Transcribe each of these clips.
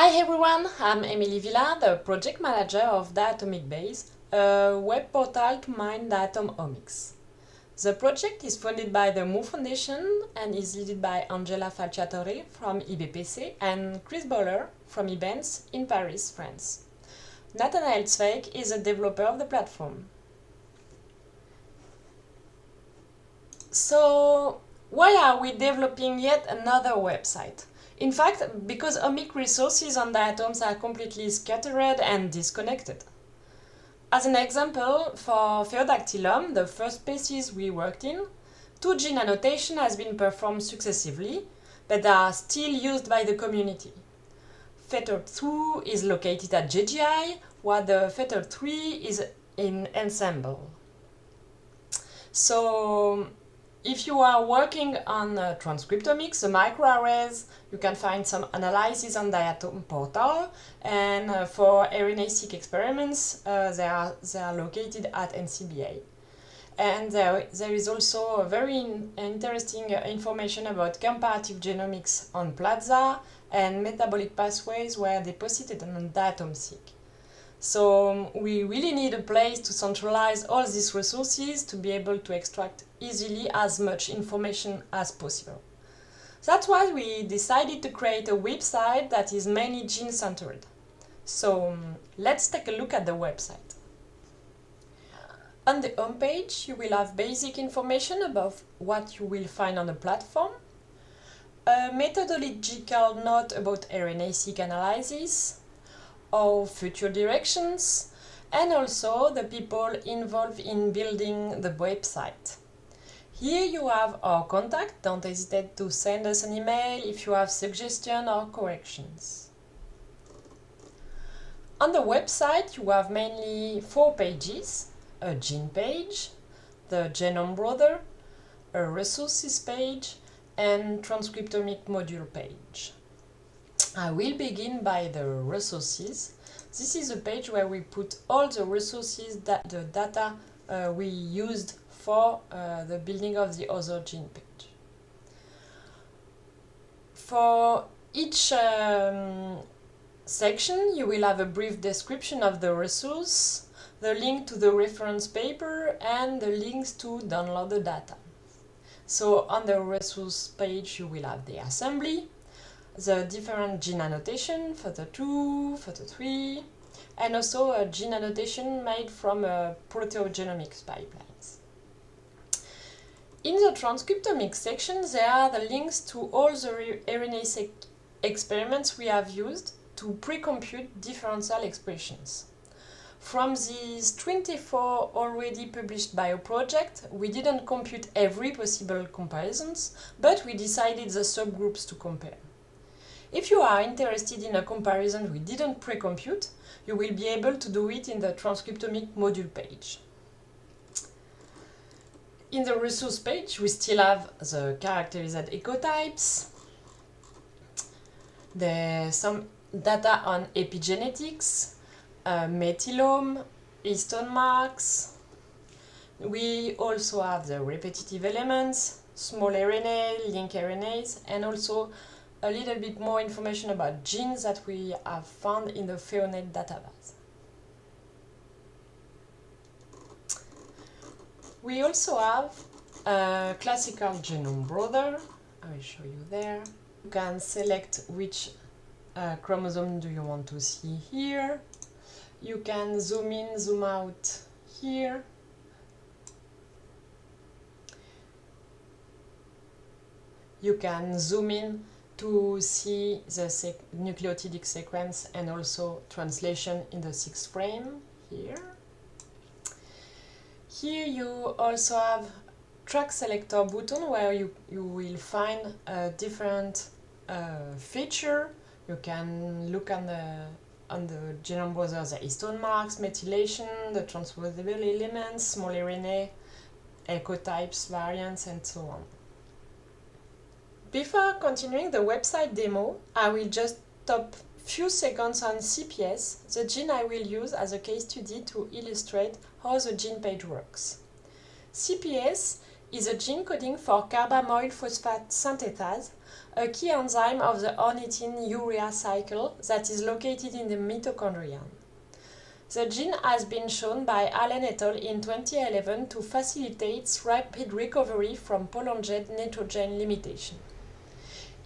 Hi everyone, I'm Emilie Villar, the project manager of DiatOmicBase, a web portal to mine diatom omics. The project is funded by the Mo Foundation and is led by Angela Falciatore from IBPC and Chris Boller from Events in Paris, France. Nathanael Zweig is a developer of the platform. So, why are we developing yet another website? In fact, because omic resources on diatoms are completely scattered and disconnected. As an example, for Phaeodactylum, the first species we worked in, 2 gene annotation has been performed successively, but they are still used by the community. Fetter 2 is located at JGI, while the Fetter 3 is in Ensemble. So, if you are working on transcriptomics, the microarrays, you can find some analysis on Diatom portal, and for RNA-seq experiments, they are located at NCBA. And there is also a very interesting information about comparative genomics on Plaza and metabolic pathways were deposited on DiatomSeq. So we really need a place to centralize all these resources to be able to extract easily as much information as possible. That's why we decided to create a website that is mainly gene-centered. So let's take a look at the website. On the homepage, you will have basic information about what you will find on the platform, a methodological note about RNA-seq analysis, or future directions, and also the people involved in building the website. Here you have our contact, don't hesitate to send us an email if you have suggestions or corrections. On the website you have mainly 4 pages, a gene page, the genome browser, a resources page, and transcriptomic module page. I will begin by the resources. This is a page where we put all the resources that the data we used for the building of the other gene page. For each section, you will have a brief description of the resource, the link to the reference paper, and the links to download the data. So on the resource page, you will have the assembly, the different gene annotation, Fetter 2, Fetter 3, and also a gene annotation made from proteogenomics pipelines. In the transcriptomics section, there are the links to all the RNA-seq experiments we have used to pre-compute differential expressions. From these 24 already published bioprojects, we didn't compute every possible comparisons, but we decided the subgroups to compare. If you are interested in a comparison we didn't pre-compute, you will be able to do it in the transcriptomic module page. In the resource page, we still have the characterized ecotypes, some data on epigenetics, methylome, histone marks. We also have the repetitive elements, small RNA, link RNAs, and also a little bit more information about genes that we have found in the PheoNet database. We also have a classical genome browser. I will show you there. You can select which chromosome do you want to see here. You can zoom in, zoom out here. You can zoom in to see the nucleotidic sequence and also translation in the 6th frame here. Here you also have track selector button where you will find a different feature. You can look on the genome browser the histone marks, methylation, the transposable elements, small RNA, ecotypes, variants, and so on. Before continuing the website demo, I will just stop few seconds on CPS, the gene I will use as a case study to illustrate how the gene page works. CPS is a gene coding for carbamoyl phosphate synthetase, a key enzyme of the ornithine urea cycle that is located in the mitochondrion. The gene has been shown by Allen et al. In 2011 to facilitate rapid recovery from prolonged nitrogen limitation.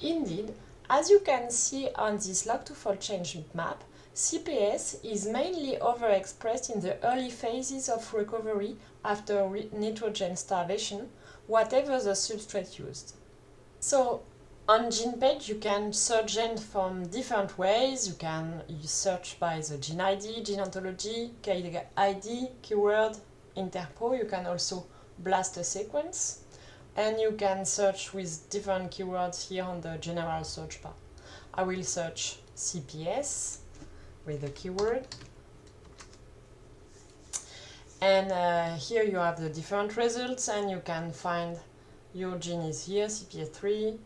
Indeed, as you can see on this log-to-fold change map, CPS is mainly overexpressed in the early phases of recovery after nitrogen starvation, whatever the substrate used. So, on GenePage you can search genes from different ways. You can search by the gene ID, gene ontology, KID, keyword, interpro. You can also blast a sequence. And you can search with different keywords here on the general search bar. I will search CPS with the keyword. And here you have the different results, and you can find your gene is here, CPS3.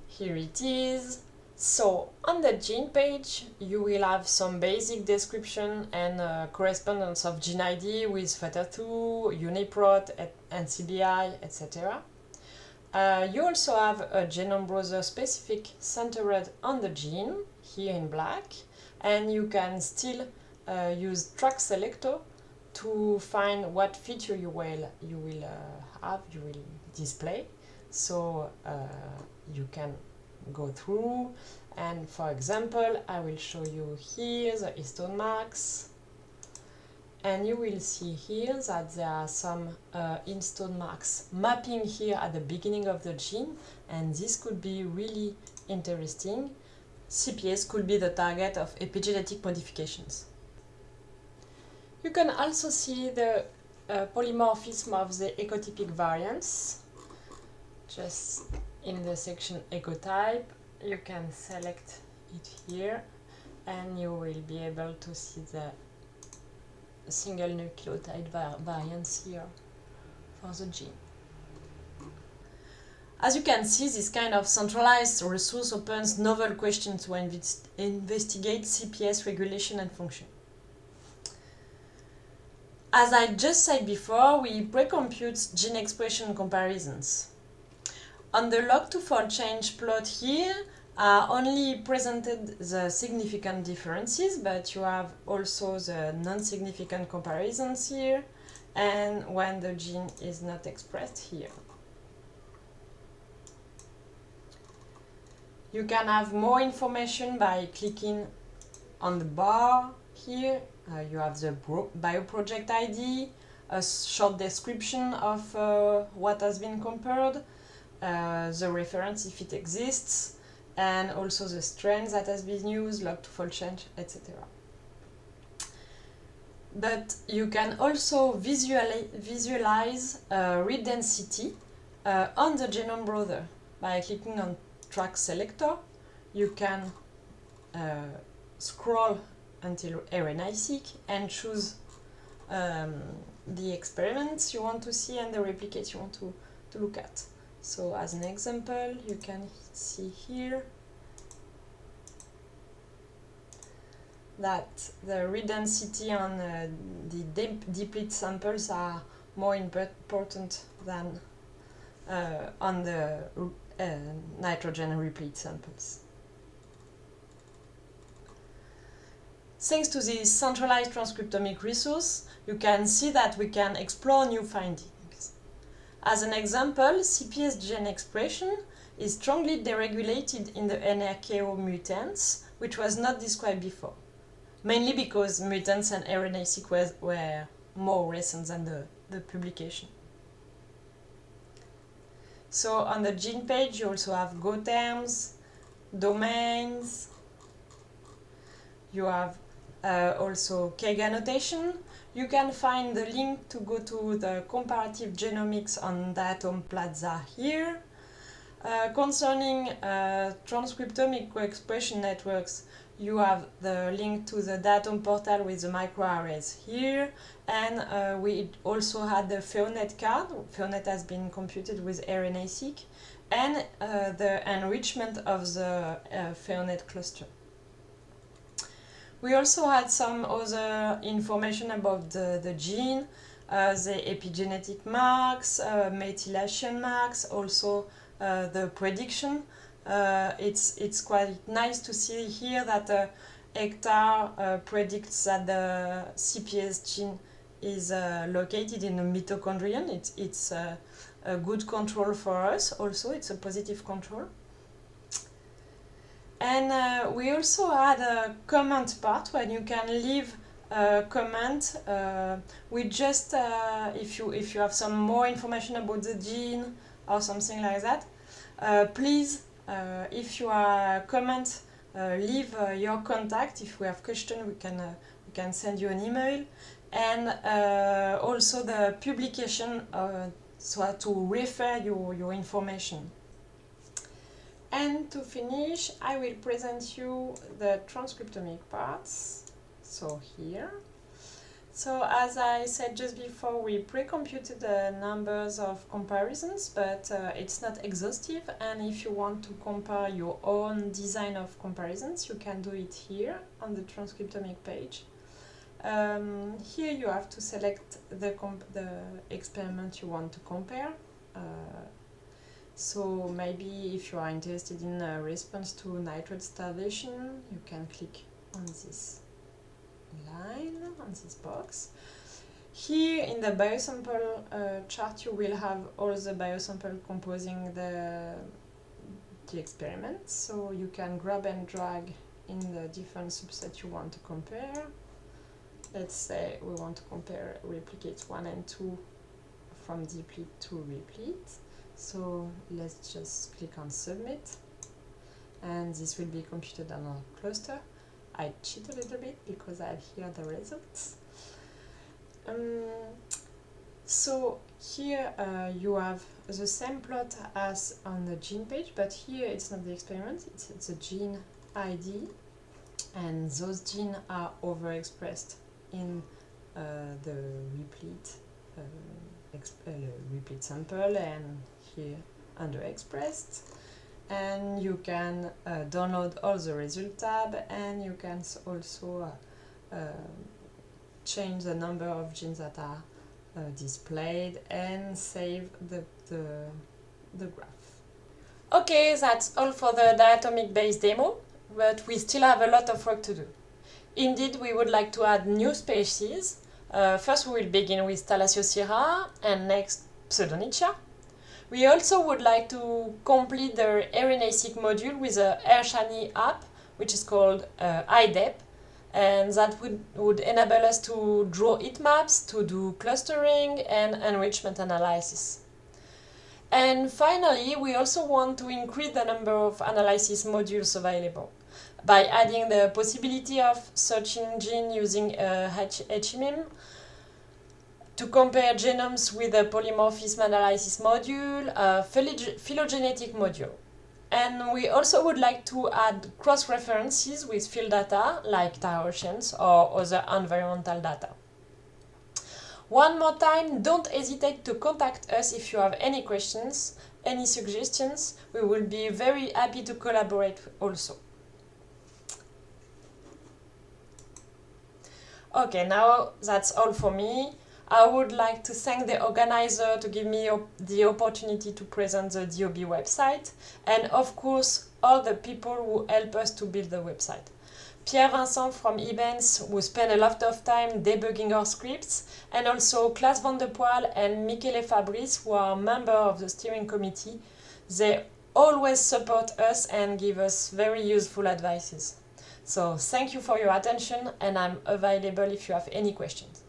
Here it is. So on the gene page you will have some basic description and correspondence of gene ID with FATER2, UniProt, NCBI, etc. You also have a genome browser specific centered on the gene, here in black, and you can still use track selector to find what feature you will display. So you can go through, and for example I will show you here the histone marks, and you will see here that there are some histone marks mapping here at the beginning of the gene, and this could be really interesting. CPS could be the target of epigenetic modifications. You can also see the polymorphism of the ecotypic variants. Just in the section ecotype, you can select it here, and you will be able to see the single nucleotide variants here for the gene. As you can see, this kind of centralized resource opens novel questions to investigate CPS regulation and function. As I just said before, we pre-compute gene expression comparisons. On the log-to-fold change plot here are only presented the significant differences, but you have also the non-significant comparisons here, and when the gene is not expressed here. You can have more information by clicking on the bar here. You have the bioproject ID, a short description of what has been compared, the reference if it exists, and also the strain that has been used, log-to-fold change, etc. But you can also visualize read density on the genome browser. By clicking on track selector, you can scroll until RNA-seq and choose the experiments you want to see and the replicates you want to look at. So as an example, you can see here that the read density on the deplete samples are more important than on the nitrogen replete samples. Thanks to this centralized transcriptomic resource, you can see that we can explore new findings. As an example, CPS gene expression is strongly deregulated in the NRK mutants, which was not described before, mainly because mutants and RNA-seq were more recent than the publication. So on the gene page you also have Go terms, domains, you have also KEGG annotation. You can find the link to go to the comparative genomics on Diatom Plaza here. Concerning transcriptomic co-expression networks, you have the link to the Diatom portal with the microarrays here, and we also had the FEONET card. FEONET has been computed with RNA-seq, and the enrichment of the FEONET cluster. We also had some other information about the gene. the epigenetic marks, methylation marks, also the prediction. It's quite nice to see here that Hector predicts that the CPS gene is located in the mitochondrion. It's a good control for us also, it's a positive control. And we also had a comment part when you can leave a comment with just if you have some more information about the gene or something like that. Please, if you are comment, leave your contact. If we have question, we can send you an email, and also the publication so to refer your information. And to finish, I will present you the transcriptomic parts. So here. So as I said just before, we pre-computed the numbers of comparisons, but it's not exhaustive. And if you want to compare your own design of comparisons, you can do it here on the transcriptomic page. Here you have to select the experiment you want to compare. So maybe if you are interested in a response to nitrate starvation, you can click on this line, on this box. Here in the biosample chart, you will have all the biosample composing the experiment. So you can grab and drag in the different subsets you want to compare. Let's say we want to compare replicates 1 and 2 from deplete to replete. So let's just click on submit, and this will be computed on our cluster. I cheat a little bit because I have here the results. So here you have the same plot as on the gene page, but here it's not the experiment, it's a gene ID, and those genes are overexpressed in the replete replete sample, and here underexpressed. And you can download all the result tab, and you can also change the number of genes that are displayed and save the graph. Okay, that's all for the DiatOmicBase demo, but we still have a lot of work to do. Indeed, we would like to add new species. First, we will begin with Thalassiosira and next Pseudonychia. We also would like to complete the RNA-seq module with a AirShiny app, which is called IDEP, and that would enable us to draw heat maps, to do clustering and enrichment analysis. And finally, we also want to increase the number of analysis modules available by adding the possibility of searching gene using HMIM, to compare genomes with a polymorphism analysis module, a phylogenetic module. And we also would like to add cross-references with field data like tar oceans or other environmental data. One more time, don't hesitate to contact us if you have any questions, any suggestions. We will be very happy to collaborate also. Okay, now that's all for me. I would like to thank the organizer to give me the opportunity to present the DOB website, and of course all the people who help us to build the website. Pierre Vincent from eBens, who spent a lot of time debugging our scripts, and also Klaas van der Poel and Michele Fabrice, who are members of the steering committee. They always support us and give us very useful advices. So thank you for your attention, and I'm available if you have any questions.